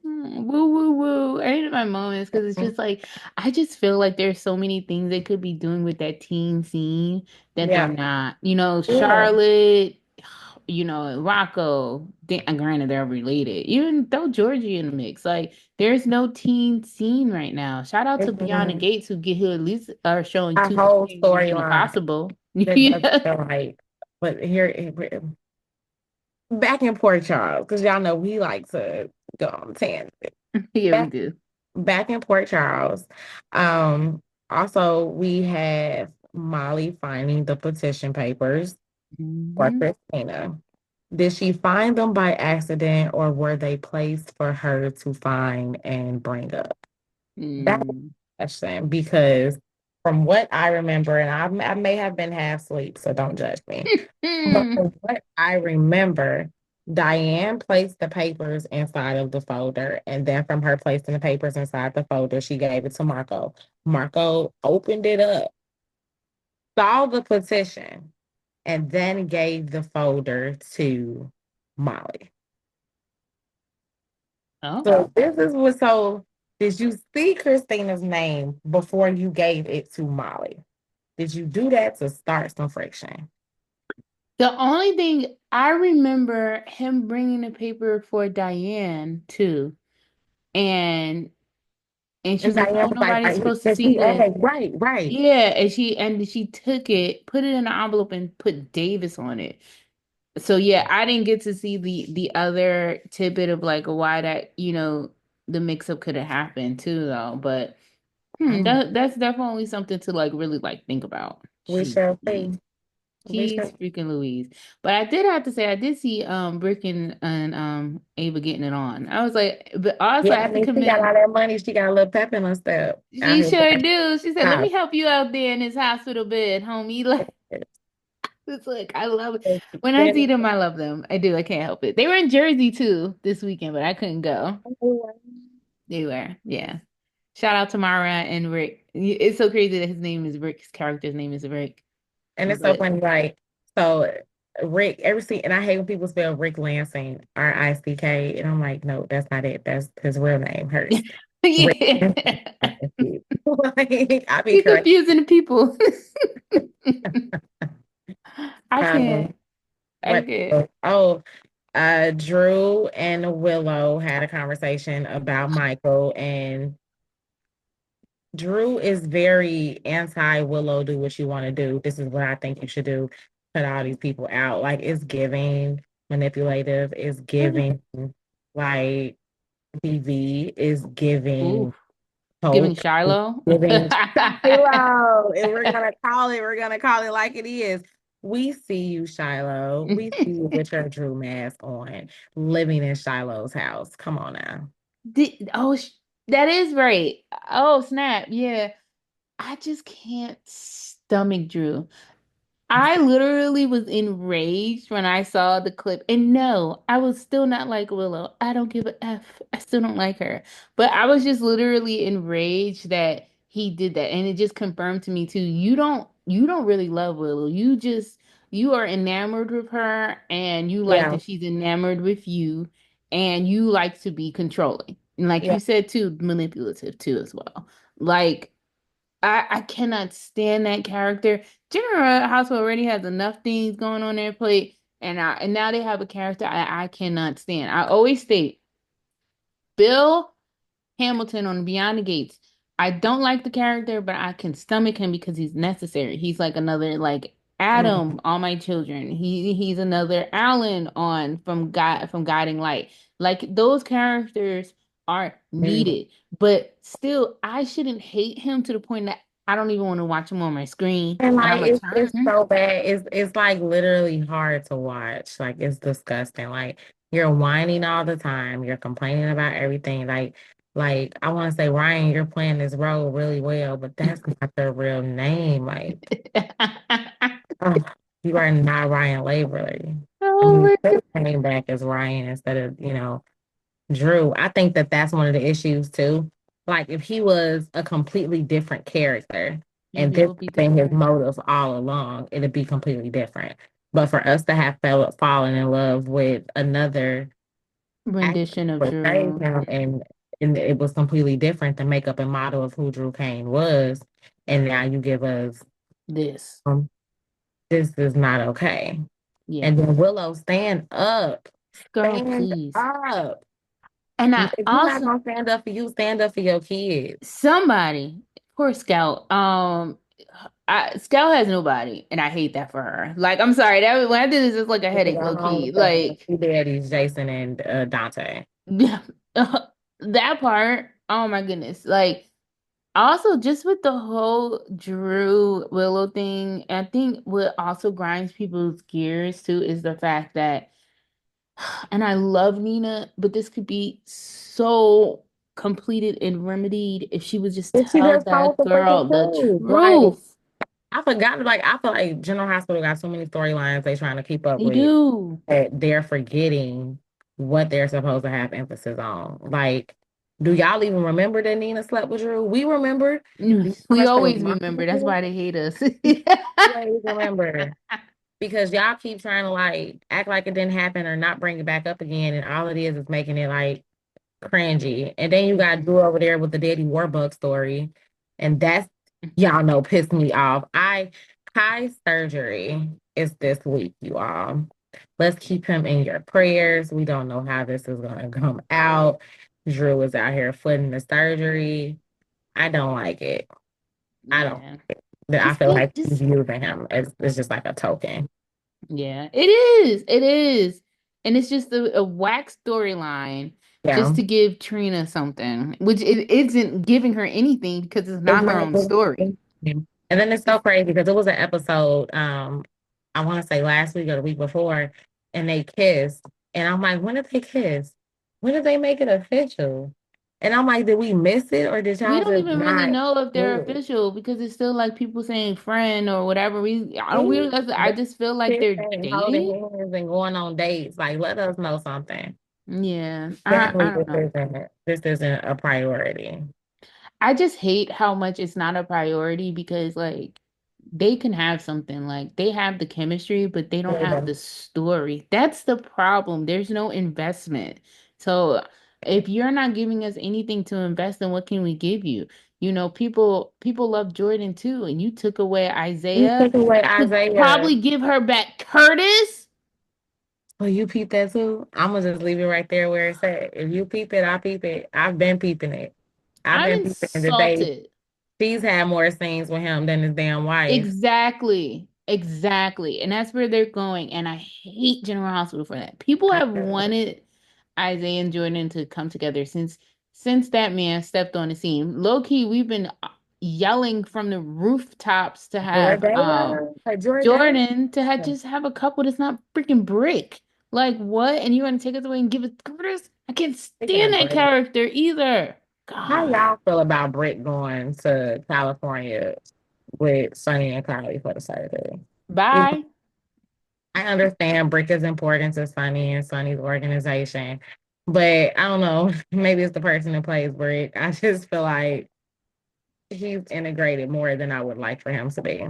woo, woo. I hate my moments because it's just like I just feel like there's so many things they could be doing with that teen scene that they're Yeah. not. You know, Yeah. Charlotte, Rocco. Granted, they're related. Even though Georgie in the mix, like there's no teen scene right now. Shout out to Beyond Mhm. Gates who at least are showing A two whole things Mission storyline Impossible. that doesn't Yeah, feel like, but back in Port Charles, because y'all know we like to go on tangents. yeah, we Back, do. back in Port Charles, um, also we have Molly finding the petition papers for Hmm. Christina. Did she find them by accident or were they placed for her to find and bring up? That's Mm. a question because from what I remember, and I may have been half asleep, so don't judge me. But from what I remember, Diane placed the papers inside of the folder, and then from her placing the papers inside the folder, she gave it to Marco. Marco opened it up, saw the petition, and then gave the folder to Molly. Oh. So this is what so did you see Christina's name before you gave it to Molly? Did you do that to start some friction? The only thing I remember him bringing the paper for Diane too, and And she's like, Diane "No, was like, nobody's supposed to the see this." right, right. Yeah, and she took it, put it in an envelope, and put Davis on it. So yeah, I didn't get to see the other tidbit of like why that the mix up could have happened too though. But Mm, that's definitely something to like really like think about. we Jeez. shall see. We Jeez shall. freaking Louise. But I did have to say I did see Brick and Ava getting it on. I was like, but also Yeah, I I have to mean, she got all commend that money. She got a little pep in her step out she here. sure do. She said, let me God, help you out there in this hospital bed, homie. Like it's like I love it. When I see then- them, I love them. I do. I can't help it. They were in Jersey too this weekend, but I couldn't go. They were, yeah. Shout out to Mara and Rick. It's so crazy that his name is Rick. His character's name is Rick. And it's so But funny, like, so Rick, every scene, and I hate when people spell Rick Lansing, Rick, and I'm like, no, that's not it. That's his real name, Hurst. Rick yeah. Lansing. Like, I be You're correct. confusing the people. I can't. Um, I what? can't. Oh, Drew and Willow had a conversation about Michael, and Drew is very anti Willow, do what you want to do. This is what I think you should do. Cut all these people out. Like it's giving manipulative, it's giving like BV, is Ooh, giving giving hope, is Shiloh. giving Shiloh. And we're gonna call it like it is. We see you, Shiloh. We see you with your Drew mask on, living in Shiloh's house. Come on now. Oh, that is right. Oh, snap. Yeah. I just can't stomach Drew. I literally was enraged when I saw the clip. And no, I was still not like Willow. I don't give a F. I still don't like her. But I was just literally enraged that he did that. And it just confirmed to me too, you don't really love Willow. You are enamored with her and you like Yeah, that she's enamored with you and you like to be controlling. And like yeah. you said too, manipulative too as well. Like I cannot stand that character. General Hospital already has enough things going on their plate, and now they have a character I cannot stand. I always state Bill Hamilton on Beyond the Gates. I don't like the character, but I can stomach him because he's necessary. He's like another like Mm, Adam on My Children. He's another Alan on from Guiding Light. Like those characters are mm. needed, but still, I shouldn't hate him to the point that I don't even want to watch him on my screen. And And like I'm gonna it's turn. so bad. It's like literally hard to watch. Like it's disgusting. Like you're whining all the time. You're complaining about everything. Like I want to say, Ryan, you're playing this role really well, but that's not their real name. Like, oh, you are not Ryan Lavery. I Oh mean, my they God. came back as Ryan instead of, Drew. I think that that's one of the issues too. Like if he was a completely different character and It this will be has been his different. motive all along, it'd be completely different. But for us to have fallen in love with another actor Rendition of who portrayed Drew. him and it was completely different, the makeup and model of who Drew Kane was, and now you give us This. um, this is not okay. Yeah. And then Willow, stand up. Girl, Stand please. up. And I If you're not also gonna stand up for you, stand up for your kids. somebody, poor Scout. Scout has nobody, and I hate that for her. Like, I'm sorry, when I did this, it's like a You can headache, go low home key. with your Like, two daddies, Jason and Dante. yeah, that part. Oh my goodness. Like, also just with the whole Drew Willow thing, I think what also grinds people's gears too is the fact that, and I love Nina, but this could be so completed and remedied if she would just And she tell just told that the freaking girl the truth. Like truth. I forgot. Like I feel like General Hospital got so many storylines they trying to keep up They with do. that they're forgetting what they're supposed to have emphasis on. Like, do y'all even remember that Nina slept with Drew? We remember. Do you know how We much they always remind remember. That's us? why they hate us. Always remember. Because y'all keep trying to like act like it didn't happen or not bring it back up again, and all it is making it like cringy. And then you got Drew over there with the Daddy Warbucks story, and that's y'all know pissed me off. Kai's surgery is this week, you all. Let's keep him in your prayers. We don't know how this is gonna come out. Drew is out here footing the surgery. I don't like it. I don't. Yeah. I Just feel get like just he's using him. It's just like a token. Yeah, it is. It is. And it's just a whack storyline Yeah. just to give Trina something, which it isn't giving her anything because it's It's not her not own good. story. And then it's so crazy because it was an episode, I want to say last week or the week before, and they kissed. And I'm like, when did they kiss? When did they make it official? And I'm like, did we miss it or did We y'all don't just even really not know if they're do official because it's still like people saying friend or whatever. I don't it? really, I just feel like Kissing they're and holding dating. hands and going on dates. Like, let us know something. Yeah, I Apparently, don't know. this isn't a priority. I just hate how much it's not a priority because like they can have something like they have the chemistry, but they don't have Yeah. the story. That's the problem. There's no investment. So if you're not giving us anything to invest in, what can we give you? People love Jordan too, and you took away You Isaiah took away to Isaiah. probably give her back Curtis. Oh, you peep that too? I'm gonna just leave it right there where it's at. If you peep it, I peep it. I've been peeping it. I've I'm been peeping it that insulted. she's had more scenes with him than his damn wife. Exactly. Exactly. And that's where they're going. And I hate General Hospital for that. People I have know. wanted Isaiah and Jordan to come together since that man stepped on the scene. Low key, we've been yelling from the rooftops to have Jordana, Jordana. Jordan to have just have a couple that's not freaking Brick. Like what? And you want to take us away and give us Curtis? I can't Speaking stand of that Britt, character either. how God. y'all feel about Britt going to California with Sonny and Carly for the surgery? You know, Bye. I understand Brick is important to Sonny and Sonny's organization, but I don't know. Maybe it's the person who plays Brick. I just feel like he's integrated more than I would like for him to be.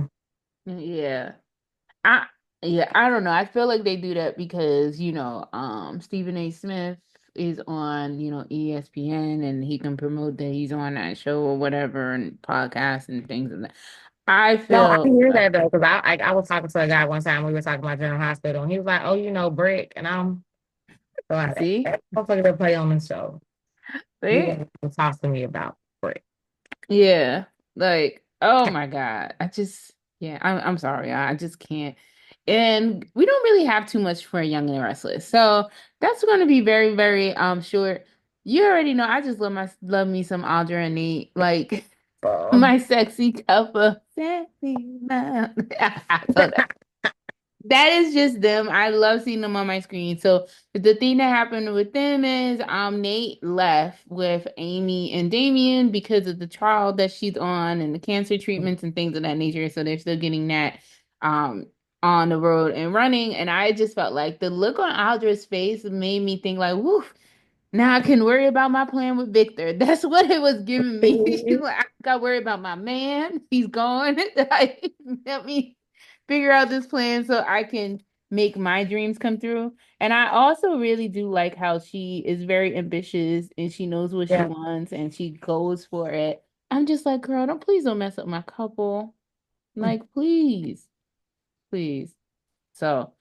Yeah. I yeah, I don't know. I feel like they do that because, Stephen A. Smith is on, ESPN and he can promote that he's on that show or whatever and podcasts and things and that. I No, I feel hear like that though, because I was talking to a guy one time. We were talking about General Hospital, and he was like, "Oh, you know Brick," and I'm so like, see? that motherfucker that play on the show. You See? want to talk to me about Brick? Yeah. Like, oh my God. Yeah, I'm sorry. I just can't. And we don't really have too much for Young and the Restless. So that's going to be very, very short. You already know I just love me some Audra and Nate. Like So, my sexy couple. Sexy love. So that is just them. I love seeing them on my screen. So the thing that happened with them is Nate left with Amy and Damien because of the trial that she's on and the cancer treatments and things of that nature. So they're still getting that um on the road and running. And I just felt like the look on Aldra's face made me think like, woof, now I can worry about my plan with Victor. That's what it was giving me. She's like, I got worried about my man. He's gone. Like, let me figure out this plan so I can make my dreams come through. And I also really do like how she is very ambitious and she knows what she yeah. wants and she goes for it. I'm just like, girl, please don't mess up my couple. Like, please, please. So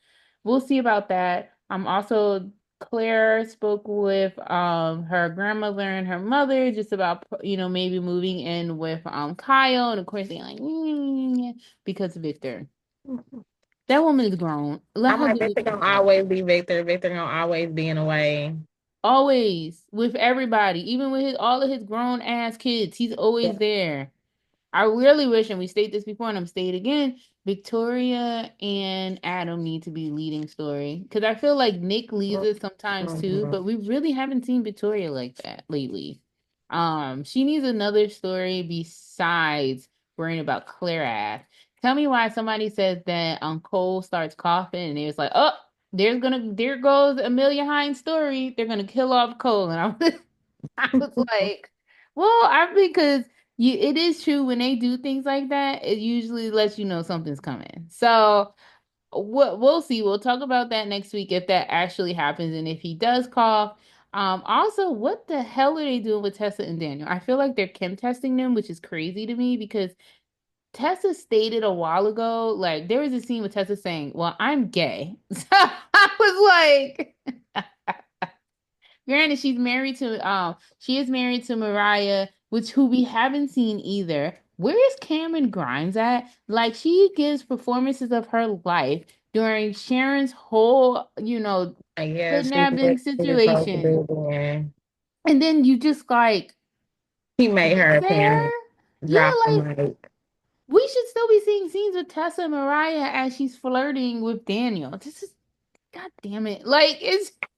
we'll see about that. Also Claire spoke with her grandmother and her mother just about maybe moving in with Kyle, and of course they're like because of Victor. That woman is grown. Let I'm her like, do what Victor she gonna wants. always be Victor. Victor gonna always be in a way. Always with everybody, even with all of his grown ass kids, he's Yeah. always there. I really wish, and we stated this before, and I'm stating again, Victoria and Adam need to be leading story because I feel like Nick leads it sometimes too, Mhm. but we really haven't seen Victoria like that lately. She needs another story besides worrying about Claire ass. Tell me why somebody says that Cole starts coughing and it's like, oh, there goes Amelia Hines' story. They're gonna kill off Cole, and I was like, well, because it is true when they do things like that, it usually lets you know something's coming. So we'll see. We'll talk about that next week if that actually happens and if he does cough. Also, what the hell are they doing with Tessa and Daniel? I feel like they're chem testing them, which is crazy to me because Tessa stated a while ago, like there was a scene with Tessa saying, "Well, I'm gay." So I was like, granted, she is married to Mariah, which who we haven't seen either. Where is Cameron Grimes at? Like she gives performances of her life during Sharon's whole, Yeah, kidnapping she was supposed to situation. be there. And then you just like, He made he's her there? appearance, Yeah, drop the like mic. we should still be seeing scenes with Tessa and Mariah as she's flirting with Daniel. This is God damn it. Like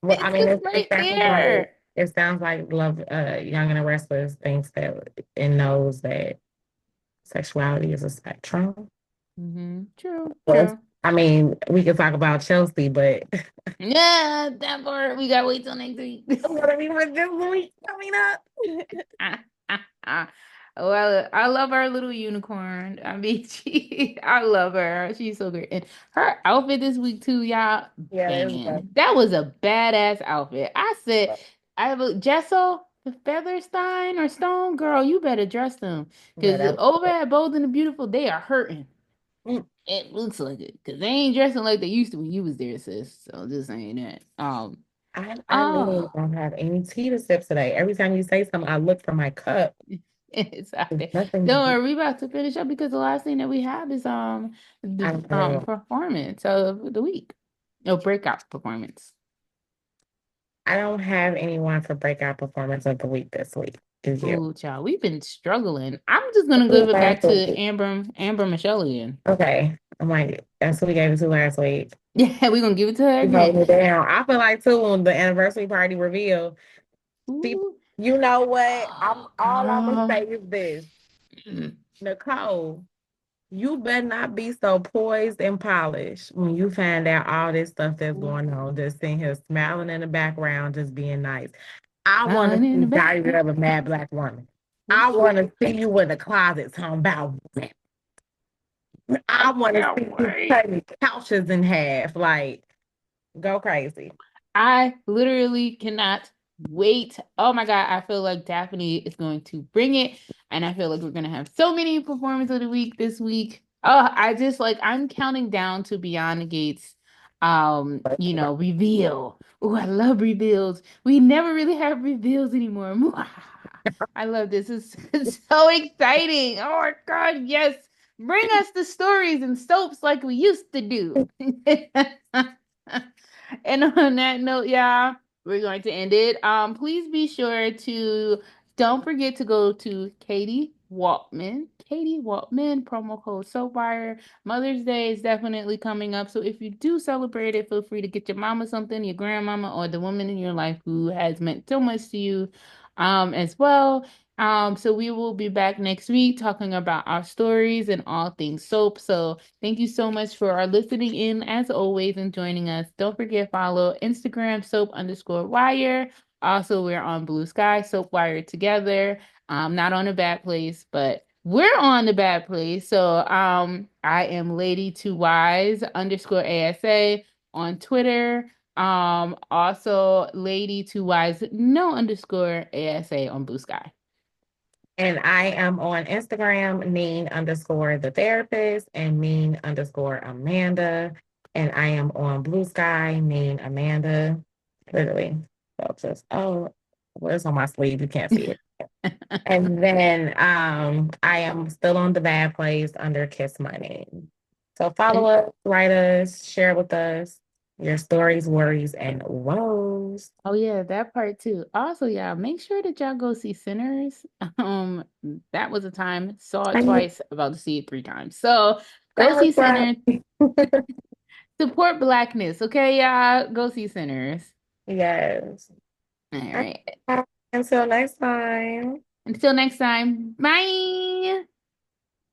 Well, I it's mean, just it right sounds like there. Love, Young and the Restless thinks that and knows that sexuality is a spectrum. True, Well, true. I mean, we could talk about Chelsea, but Yeah, that part we gotta wait till next week. what I mean with this week coming up. Well, I love our little unicorn. I mean, I love her. She's so great. And her outfit this week too, y'all, Yeah, there's banging. That was a badass outfit. I said, I have a Jessel, the Featherstein or Stone girl, you better dress them. yeah, Because that over at Bold and the Beautiful, they are hurting. It looks like it because they ain't dressing like they used to when you was there, sis. So just saying that. I literally Oh, don't have any tea to sip today. Every time you say something, I look for my cup. it's out There's there. Don't nothing. worry, we about to finish up because the last thing that we have is I the don't know. performance of the week. No breakout performance. I don't have anyone for breakout performance of the week this week. Is you? Ooh, child, we've been struggling. I'm just What gonna was give it last back to week? Amber Michelle again. Okay. I'm like, that's what we gave it to last week. Yeah, we're gonna give it to her You again. holding it down. I feel like too on the anniversary party reveal. See, Ooh, you know what? I'm oh, all I'm gonna girl. say is this, Nicole. You better not be so poised and polished when you find out all this stuff that's Ooh, going on. Just sitting here smiling in the background, just being nice. I want to smiling in see the Diary background. of a Mad Black Woman. I want Ooh, to see you in the closet talking about. I I want to can't see you wait. cutting couches in half. Like, go crazy. I literally cannot wait. Oh my God, I feel like Daphne is going to bring it. And I feel like we're going to have so many performances of the week this week. Oh, I just like, I'm counting down to Beyond the Gates, reveal. Oh, I love reveals. We never really have reveals anymore. I love this. It's so exciting. Oh my God, yes. Bring us the stories and soaps like we used to do. And on that note, yeah, we're going to end it. Please be sure to don't forget to go to Katie Waltman, promo code SoapWire. Mother's Day is definitely coming up. So if you do celebrate it, feel free to get your mama something, your grandmama, or the woman in your life who has meant so much to you as well. So we will be back next week talking about our stories and all things soap. So thank you so much for our listening in as always and joining us. Don't forget follow Instagram soap_wire. Also, we're on Blue Sky, Soap Wire together. Not on a bad place, but we're on the bad place. So I am Lady Too Wise _ASA on Twitter. Also Lady Too Wise no _ASA on Blue Sky. And I am on Instagram, Neen_the therapist and Neen_Amanda. And I am on Blue Sky, Neen Amanda. Literally. So just, oh, where's on my sleeve? You can't see it. And then I am still on the bad place under Kiss My Name. So follow And us, write us, share with us your stories, worries, and woes. oh yeah, that part too. Also, yeah, make sure that y'all go see Sinners. That was a time, saw it And twice, about to see it 3 times. So go don't see regret. Sinners. Support blackness, okay, y'all? Go see Sinners. Yes. All right. Until next time. Until next time, bye.